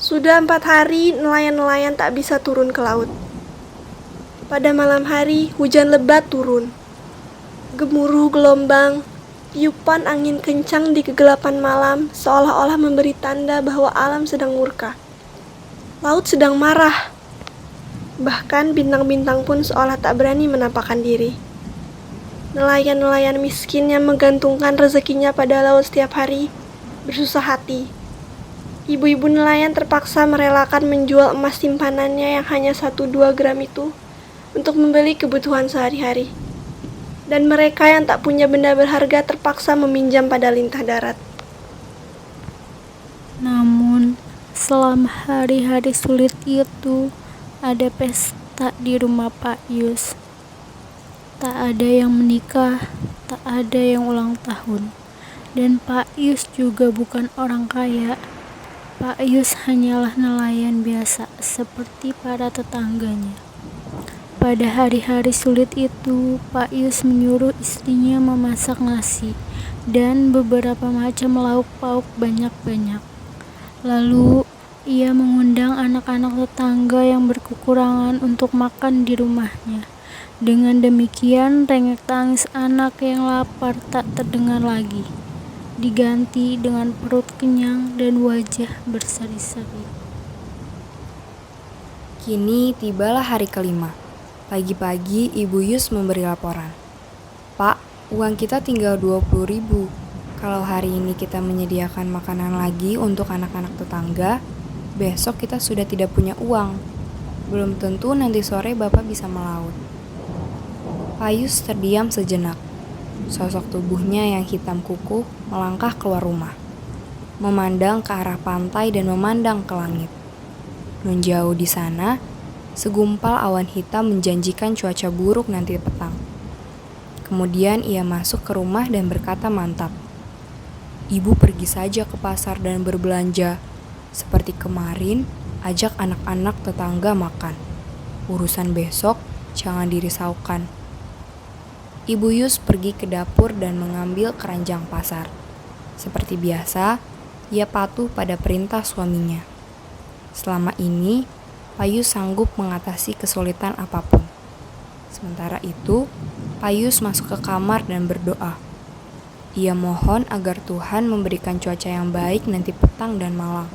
Sudah 4 hari nelayan-nelayan tak bisa turun ke laut. Pada malam hari, hujan lebat turun. Gemuruh gelombang, tiupan angin kencang di kegelapan malam seolah-olah memberi tanda bahwa alam sedang murka. Laut sedang marah. Bahkan bintang-bintang pun seolah tak berani menampakkan diri. Nelayan-nelayan miskin yang menggantungkan rezekinya pada laut setiap hari bersusah hati. Ibu-ibu nelayan terpaksa merelakan menjual emas simpanannya yang hanya 1-2 gram itu untuk membeli kebutuhan sehari-hari. Dan mereka yang tak punya benda berharga terpaksa meminjam pada lintah darat. Namun, selama hari-hari sulit itu, ada pesta di rumah Pak Yus. Tak ada yang menikah, tak ada yang ulang tahun. Dan Pak Yus juga bukan orang kaya. Pak Yus hanyalah nelayan biasa seperti para tetangganya. Pada hari-hari sulit itu, Pak Yus menyuruh istrinya memasak nasi dan beberapa macam lauk pauk banyak-banyak. Lalu, ia mengundang anak-anak tetangga yang berkekurangan untuk makan di rumahnya. Dengan demikian, rengek tangis anak yang lapar tak terdengar lagi, diganti dengan perut kenyang dan wajah berseri-seri. Kini tibalah hari kelima. Pagi-pagi Ibu Yus memberi laporan. Pak, uang kita tinggal 20.000. Kalau hari ini kita menyediakan makanan lagi untuk anak-anak tetangga, besok kita sudah tidak punya uang. Belum tentu nanti sore Bapak bisa melaut. Pak Yus terdiam sejenak. Sosok tubuhnya yang hitam kukuh melangkah keluar rumah, memandang ke arah pantai dan memandang ke langit. Nun jauh di sana, segumpal awan hitam menjanjikan cuaca buruk nanti petang. Kemudian ia masuk ke rumah dan berkata mantap. Ibu pergi saja ke pasar dan berbelanja. Seperti kemarin, ajak anak-anak tetangga makan. Urusan besok, jangan dirisaukan. Ibu Yus pergi ke dapur dan mengambil keranjang pasar. Seperti biasa, ia patuh pada perintah suaminya. Selama ini, Pak Yus sanggup mengatasi kesulitan apapun. Sementara itu, Pak Yus masuk ke kamar dan berdoa. Ia mohon agar Tuhan memberikan cuaca yang baik nanti petang dan malam.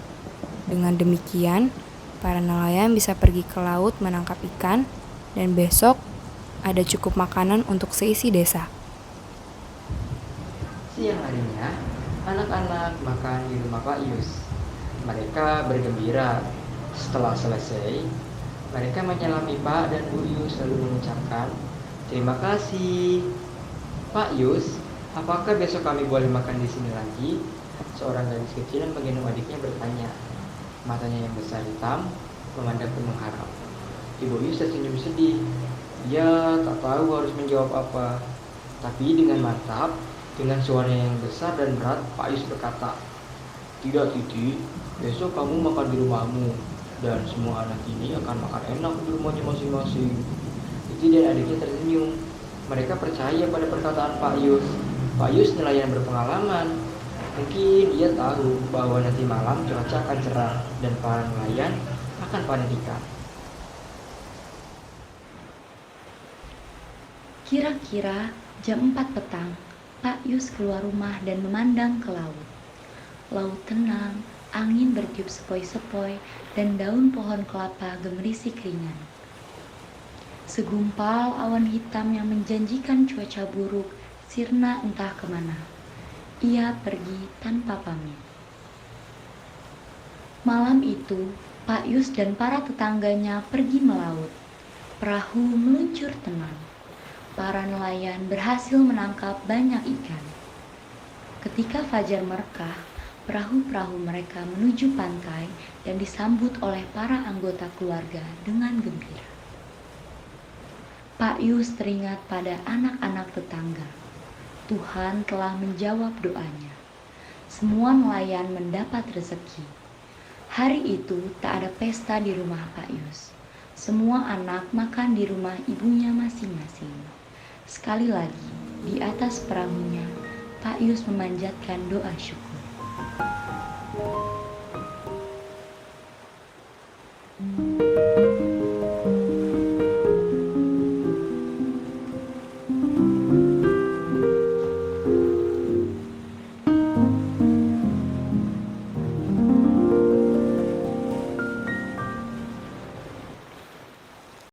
Dengan demikian, para nelayan bisa pergi ke laut menangkap ikan, dan besok ada cukup makanan untuk seisi desa. Siang harinya, anak-anak makan di rumah Pak Yus. Mereka bergembira. Setelah selesai, mereka menyalami Pak dan Bu Yus lalu mengucapkan, "Terima kasih." "Pak Yus, apakah besok kami boleh makan di sini lagi?" Seorang gadis kecil yang menggendong adiknya bertanya. Matanya yang besar hitam memandang penuh harap. Ibu Yus tersenyum sedih. Dia tak tahu harus menjawab apa. Tapi dengan mantap, dengan suara yang besar dan berat, Pak Yus berkata, "Tidak, Titi, besok kamu makan di rumahmu. Dan semua anak ini akan makan enak di rumahnya masing-masing." Titi dan adiknya tersenyum. Mereka percaya pada perkataan Pak Yus. Pak Yus nelayan berpengalaman. Mungkin ia tahu bahwa nanti malam cuaca akan cerah dan para nelayan akan panen ikan. Kira-kira jam 4 petang, Pak Yus keluar rumah dan memandang ke laut. Laut tenang, angin bertiup sepoi-sepoi, dan daun pohon kelapa gemerisi ringan. Segumpal awan hitam yang menjanjikan cuaca buruk sirna entah kemana. Ia pergi tanpa pamit. Malam itu, Pak Yus dan para tetangganya pergi melaut. Perahu meluncur tenang. Para nelayan berhasil menangkap banyak ikan. Ketika fajar merekah, perahu-perahu mereka menuju pantai dan disambut oleh para anggota keluarga dengan gembira. Pak Yus teringat pada anak-anak tetangga. Tuhan telah menjawab doanya. Semua nelayan mendapat rezeki. Hari itu tak ada pesta di rumah Pak Yus. Semua anak makan di rumah ibunya masing-masing. Sekali lagi, di atas perahunya, Pak Yus memanjatkan doa syukur.